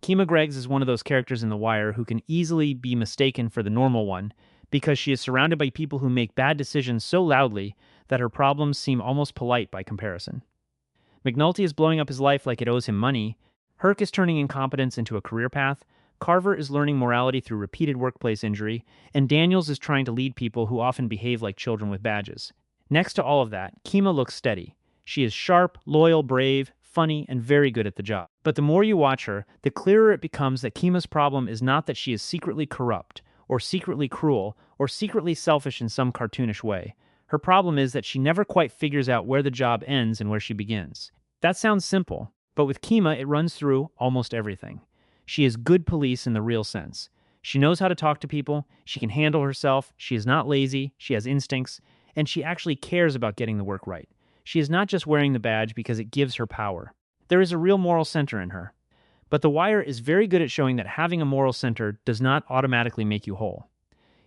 Kima Greggs is one of those characters in The Wire who can easily be mistaken for the normal one because she is surrounded by people who make bad decisions so loudly that her problems seem almost polite by comparison. McNulty is blowing up his life like it owes him money. Herc is turning incompetence into a career path. Carver is learning morality through repeated workplace injury. And Daniels is trying to lead people who often behave like children with badges. Next to all of that, Kima looks steady. She is sharp, loyal, brave, funny, and very good at the job. But the more you watch her, the clearer it becomes that Kima's problem is not that she is secretly corrupt, or secretly cruel, or secretly selfish in some cartoonish way. Her problem is that she never quite figures out where the job ends and where she begins. That sounds simple, but with Kima it runs through almost everything. She is good police in the real sense. She knows how to talk to people, she can handle herself, she is not lazy, she has instincts, and she actually cares about getting the work right. She is not just wearing the badge because it gives her power. There is a real moral center in her. But The Wire is very good at showing that having a moral center does not automatically make you whole.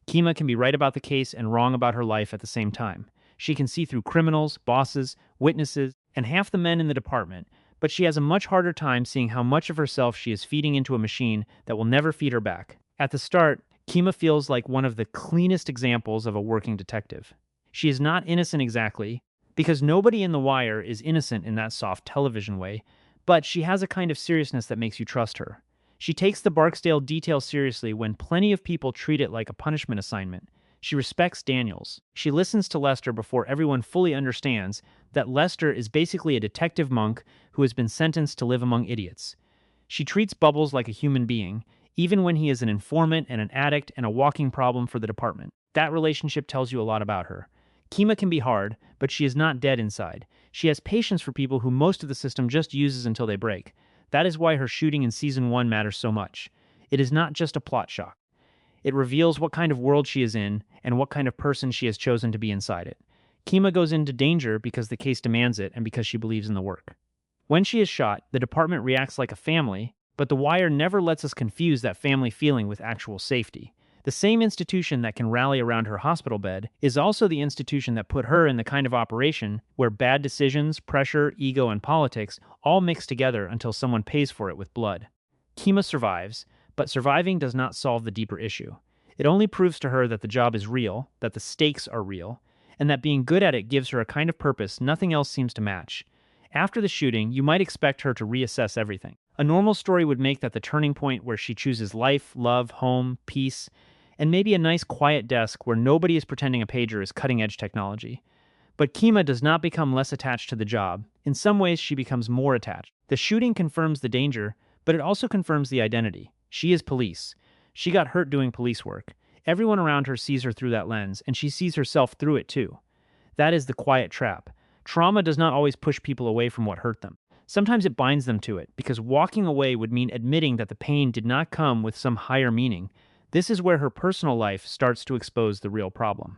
Kima can be right about the case and wrong about her life at the same time. She can see through criminals, bosses, witnesses, and half the men in the department, but she has a much harder time seeing how much of herself she is feeding into a machine that will never feed her back. At the start, Kima feels like one of the cleanest examples of a working detective. She is not innocent exactly, because nobody in The Wire is innocent in that soft television way, but she has a kind of seriousness that makes you trust her. She takes the Barksdale detail seriously when plenty of people treat it like a punishment assignment. She respects Daniels. She listens to Lester before everyone fully understands that Lester is basically a detective monk who has been sentenced to live among idiots. She treats Bubbles like a human being, even when he is an informant and an addict and a walking problem for the department. That relationship tells you a lot about her. Kima can be hard, but she is not dead inside. She has patience for people who most of the system just uses until they break. That is why her shooting in Season 1 matters so much. It is not just a plot shock. It reveals what kind of world she is in and what kind of person she has chosen to be inside it. Kima goes into danger because the case demands it and because she believes in the work. When she is shot, the department reacts like a family, but The Wire never lets us confuse that family feeling with actual safety. The same institution that can rally around her hospital bed is also the institution that put her in the kind of operation where bad decisions, pressure, ego, and politics all mix together until someone pays for it with blood. Kima survives, but surviving does not solve the deeper issue. It only proves to her that the job is real, that the stakes are real, and that being good at it gives her a kind of purpose nothing else seems to match. After the shooting, you might expect her to reassess everything. A normal story would make that the turning point where she chooses life, love, home, peace, and maybe a nice quiet desk where nobody is pretending a pager is cutting-edge technology. But Kima does not become less attached to the job. In some ways, she becomes more attached. The shooting confirms the danger, but it also confirms the identity. She is police. She got hurt doing police work. Everyone around her sees her through that lens, and she sees herself through it too. That is the quiet trap. Trauma does not always push people away from what hurt them. Sometimes it binds them to it, because walking away would mean admitting that the pain did not come with some higher meaning. This is where her personal life starts to expose the real problem.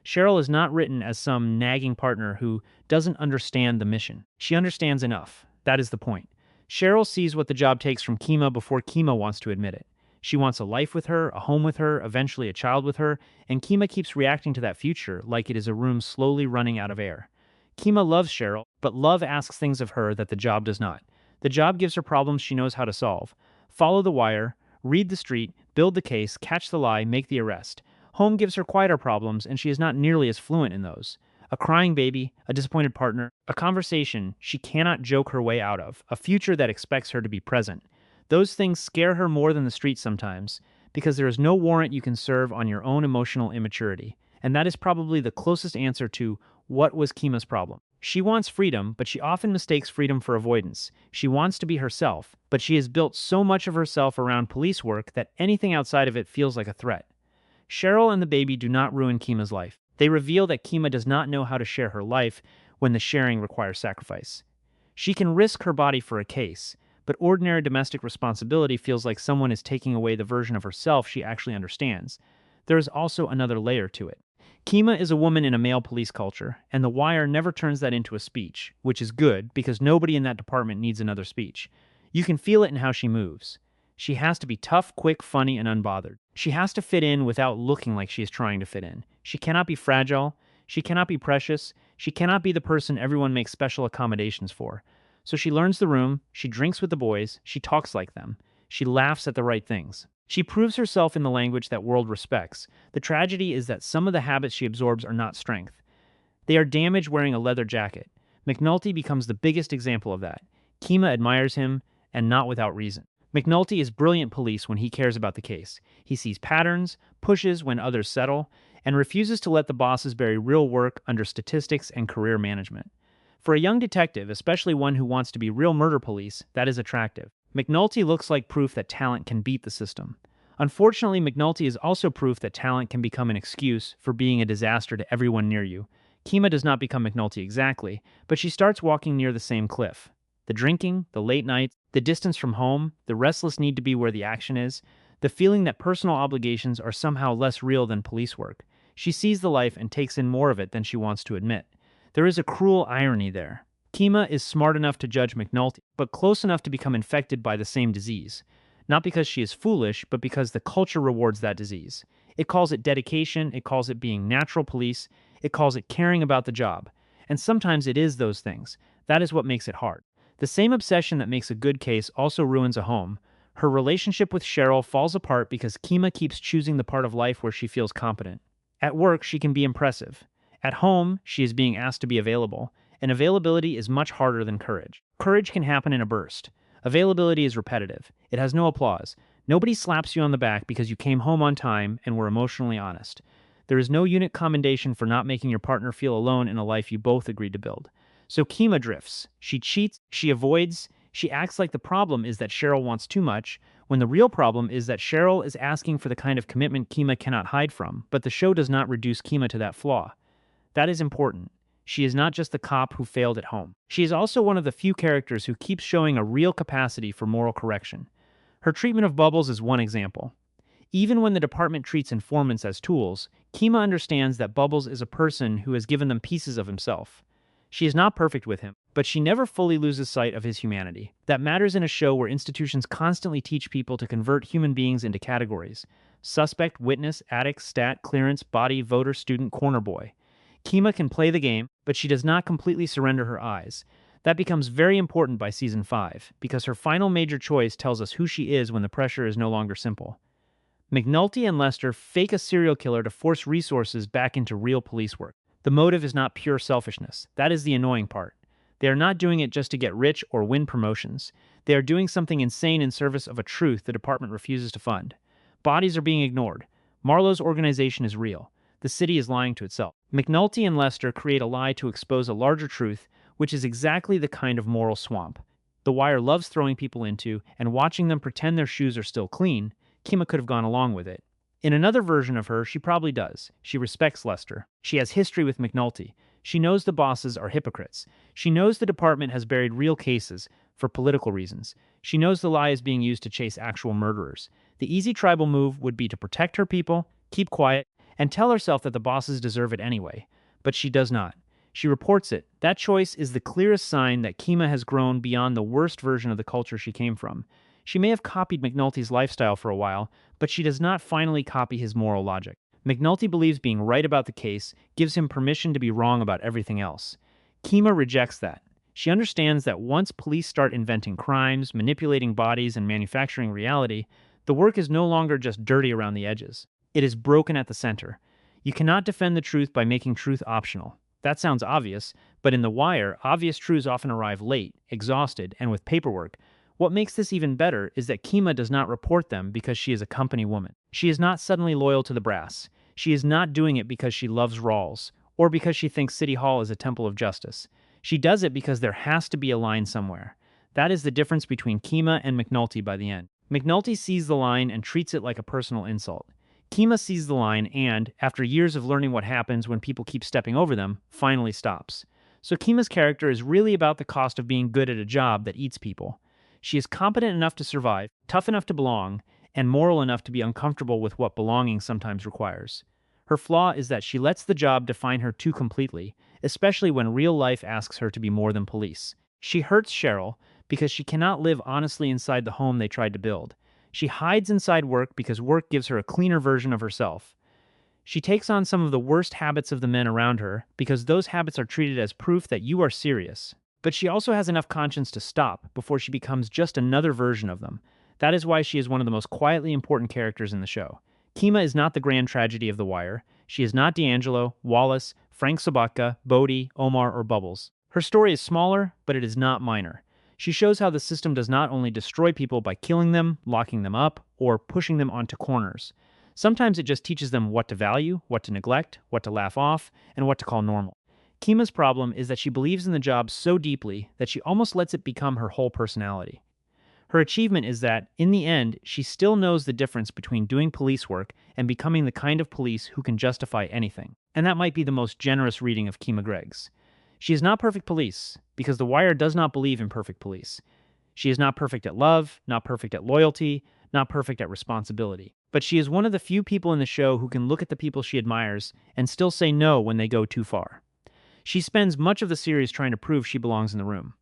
Cheryl is not written as some nagging partner who doesn't understand the mission. She understands enough. That is the point. Cheryl sees what the job takes from Kima before Kima wants to admit it. She wants a life with her, a home with her, eventually a child with her, and Kima keeps reacting to that future like it is a room slowly running out of air. Kima loves Cheryl, but love asks things of her that the job does not. The job gives her problems she knows how to solve. Follow the wire, read the street, build the case, catch the lie, make the arrest. Home gives her quieter problems, and she is not nearly as fluent in those. A crying baby, a disappointed partner, a conversation she cannot joke her way out of, a future that expects her to be present. Those things scare her more than the street sometimes, because there is no warrant you can serve on your own emotional immaturity. And that is probably the closest answer to what was Kima's problem. She wants freedom, but she often mistakes freedom for avoidance. She wants to be herself, but she has built so much of herself around police work that anything outside of it feels like a threat. Cheryl and the baby do not ruin Kima's life. They reveal that Kima does not know how to share her life when the sharing requires sacrifice. She can risk her body for a case, but ordinary domestic responsibility feels like someone is taking away the version of herself she actually understands. There is also another layer to it. Kima is a woman in a male police culture, and The Wire never turns that into a speech, which is good because nobody in that department needs another speech. You can feel it in how she moves. She has to be tough, quick, funny, and unbothered. She has to fit in without looking like she is trying to fit in. She cannot be fragile. She cannot be precious. She cannot be the person everyone makes special accommodations for. So she learns the room, she drinks with the boys, she talks like them. She laughs at the right things. She proves herself in the language that world respects. The tragedy is that some of the habits she absorbs are not strength. They are damage wearing a leather jacket. McNulty becomes the biggest example of that. Kima admires him, and not without reason. McNulty is brilliant police when he cares about the case. He sees patterns, pushes when others settle, and refuses to let the bosses bury real work under statistics and career management. For a young detective, especially one who wants to be real murder police, that is attractive. McNulty looks like proof that talent can beat the system. Unfortunately, McNulty is also proof that talent can become an excuse for being a disaster to everyone near you. Kima does not become McNulty exactly, but she starts walking near the same cliff. The drinking, the late nights, the distance from home, the restless need to be where the action is, the feeling that personal obligations are somehow less real than police work. She sees the life and takes in more of it than she wants to admit. There is a cruel irony there. Kima is smart enough to judge McNulty, but close enough to become infected by the same disease. Not because she is foolish, but because the culture rewards that disease. It calls it dedication, it calls it being natural police, it calls it caring about the job. And sometimes it is those things. That is what makes it hard. The same obsession that makes a good case also ruins a home. Her relationship with Cheryl falls apart because Kima keeps choosing the part of life where she feels competent. At work, she can be impressive. At home, she is being asked to be available, and availability is much harder than courage. Courage can happen in a burst. Availability is repetitive. It has no applause. Nobody slaps you on the back because you came home on time and were emotionally honest. There is no unit commendation for not making your partner feel alone in a life you both agreed to build. So Kima drifts. She cheats, she avoids, she acts like the problem is that Cheryl wants too much, when the real problem is that Cheryl is asking for the kind of commitment Kima cannot hide from, but the show does not reduce Kima to that flaw. That is important. She is not just the cop who failed at home. She is also one of the few characters who keeps showing a real capacity for moral correction. Her treatment of Bubbles is one example. Even when the department treats informants as tools, Kima understands that Bubbles is a person who has given them pieces of himself. She is not perfect with him, but she never fully loses sight of his humanity. That matters in a show where institutions constantly teach people to convert human beings into categories: suspect, witness, addict, stat, clearance, body, voter, student, corner boy. Kima can play the game, but she does not completely surrender her eyes. That becomes very important by season 5, because her final major choice tells us who she is when the pressure is no longer simple. McNulty and Lester fake a serial killer to force resources back into real police work. The motive is not pure selfishness. That is the annoying part. They are not doing it just to get rich or win promotions. They are doing something insane in service of a truth the department refuses to fund. Bodies are being ignored. Marlowe's organization is real. The city is lying to itself. McNulty and Lester create a lie to expose a larger truth, which is exactly the kind of moral swamp The Wire loves throwing people into and watching them pretend their shoes are still clean. Kima could have gone along with it. In another version of her, she probably does. She respects Lester. She has history with McNulty. She knows the bosses are hypocrites. She knows the department has buried real cases for political reasons. She knows the lie is being used to chase actual murderers. The easy tribal move would be to protect her people, keep quiet, and tell herself that the bosses deserve it anyway. But she does not. She reports it. That choice is the clearest sign that Kima has grown beyond the worst version of the culture she came from. She may have copied McNulty's lifestyle for a while, but she does not finally copy his moral logic. McNulty believes being right about the case gives him permission to be wrong about everything else. Kima rejects that. She understands that once police start inventing crimes, manipulating bodies, and manufacturing reality, the work is no longer just dirty around the edges. It is broken at the center. You cannot defend the truth by making truth optional. That sounds obvious, but in The Wire, obvious truths often arrive late, exhausted, and with paperwork. What makes this even better is that Kima does not report them because she is a company woman. She is not suddenly loyal to the brass. She is not doing it because she loves Rawls, or because she thinks City Hall is a temple of justice. She does it because there has to be a line somewhere. That is the difference between Kima and McNulty by the end. McNulty sees the line and treats it like a personal insult. Kima sees the line and, after years of learning what happens when people keep stepping over them, finally stops. So Kima's character is really about the cost of being good at a job that eats people. She is competent enough to survive, tough enough to belong, and moral enough to be uncomfortable with what belonging sometimes requires. Her flaw is that she lets the job define her too completely, especially when real life asks her to be more than police. She hurts Cheryl because she cannot live honestly inside the home they tried to build. She hides inside work because work gives her a cleaner version of herself. She takes on some of the worst habits of the men around her because those habits are treated as proof that you are serious. But she also has enough conscience to stop before she becomes just another version of them. That is why she is one of the most quietly important characters in the show. Kima is not the grand tragedy of The Wire. She is not D'Angelo, Wallace, Frank Sobotka, Bodhi, Omar, or Bubbles. Her story is smaller, but it is not minor. She shows how the system does not only destroy people by killing them, locking them up, or pushing them onto corners. Sometimes it just teaches them what to value, what to neglect, what to laugh off, and what to call normal. Kima's problem is that she believes in the job so deeply that she almost lets it become her whole personality. Her achievement is that, in the end, she still knows the difference between doing police work and becoming the kind of police who can justify anything. And that might be the most generous reading of Kima Greggs. She is not perfect police, because The Wire does not believe in perfect police. She is not perfect at love, not perfect at loyalty, not perfect at responsibility. But she is one of the few people in the show who can look at the people she admires and still say no when they go too far. She spends much of the series trying to prove she belongs in the room.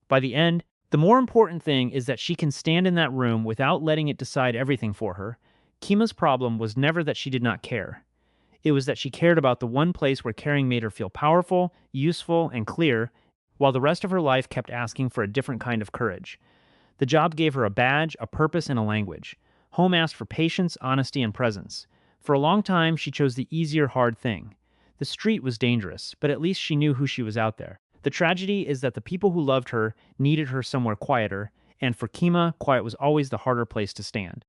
By the end, the more important thing is that she can stand in that room without letting it decide everything for her. Kima's problem was never that she did not care. It was that she cared about the one place where caring made her feel powerful, useful, and clear, while the rest of her life kept asking for a different kind of courage. The job gave her a badge, a purpose, and a language. Home asked for patience, honesty, and presence. For a long time, she chose the easier, hard thing. The street was dangerous, but at least she knew who she was out there. The tragedy is that the people who loved her needed her somewhere quieter, and for Kima, quiet was always the harder place to stand.